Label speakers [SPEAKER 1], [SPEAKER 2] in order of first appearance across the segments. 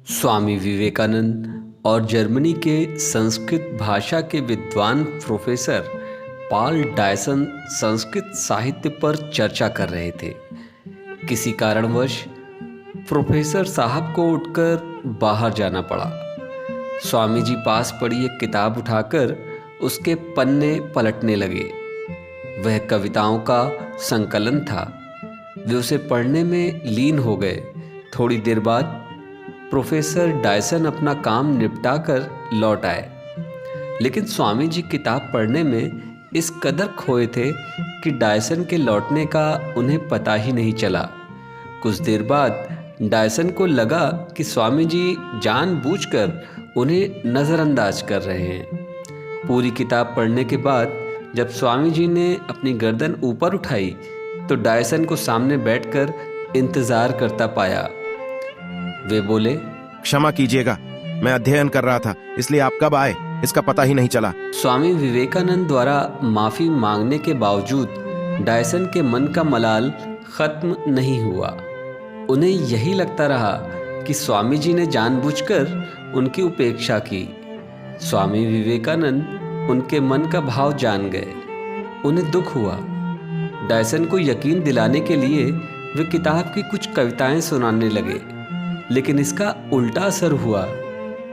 [SPEAKER 1] स्वामी विवेकानंद और जर्मनी के संस्कृत भाषा के विद्वान प्रोफेसर पॉल डायसन संस्कृत साहित्य पर चर्चा कर रहे थे। किसी कारणवश प्रोफेसर साहब को उठकर बाहर जाना पड़ा। स्वामी जी पास पड़ी एक किताब उठाकर उसके पन्ने पलटने लगे। वह कविताओं का संकलन था। वे उसे पढ़ने में लीन हो गए। थोड़ी देर बाद प्रोफेसर डायसन अपना काम निपटाकर लौट आए, लेकिन स्वामी जी किताब पढ़ने में इस कदर खोए थे कि डायसन के लौटने का उन्हें पता ही नहीं चला। कुछ देर बाद डायसन को लगा कि स्वामी जी जानबूझकर उन्हें नज़रअंदाज कर रहे हैं। पूरी किताब पढ़ने के बाद जब स्वामी जी ने अपनी गर्दन ऊपर उठाई तो डायसन को सामने बैठकर इंतज़ार करता पाया। वे बोले,
[SPEAKER 2] क्षमा कीजिएगा, मैं अध्ययन कर रहा था, इसलिए आप कब आए इसका पता ही नहीं चला।
[SPEAKER 1] स्वामी विवेकानंद द्वारा माफ़ी मांगने के बावजूद डायसन के मन का मलाल खत्म नहीं हुआ। उन्हें यही लगता रहा कि स्वामी जी ने जानबूझकर उनकी उपेक्षा की। स्वामी विवेकानंद उनके मन का भाव जान गए। उन्हें दुख हुआ। डायसन को यकीन दिलाने के लिए वे किताब की कुछ कविताएं सुनाने लगे, लेकिन इसका उल्टा असर हुआ।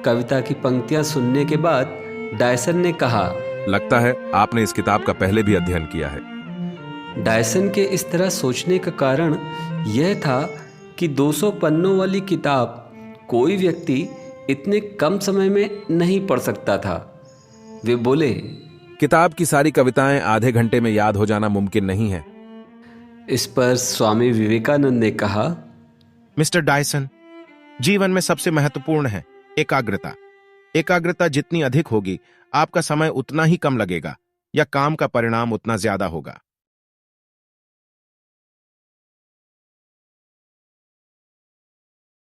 [SPEAKER 1] कविता की पंक्तियां सुनने के बाद डायसन ने कहा,
[SPEAKER 2] लगता है आपने इस किताब का पहले भी अध्ययन किया है।
[SPEAKER 1] डायसन के इस तरह सोचने का कारण यह था कि 200 पन्नों वाली किताब कोई व्यक्ति इतने कम समय में नहीं पढ़ सकता था। वे बोले,
[SPEAKER 2] किताब की सारी कविताएं आधे घंटे में याद हो जाना मुमकिन नहीं है।
[SPEAKER 1] इस पर स्वामी विवेकानंद ने कहा,
[SPEAKER 3] मिस्टर डायसन, जीवन में सबसे महत्वपूर्ण है एकाग्रता। एकाग्रता जितनी अधिक होगी, आपका समय उतना ही कम लगेगा या काम का परिणाम उतना ज्यादा होगा।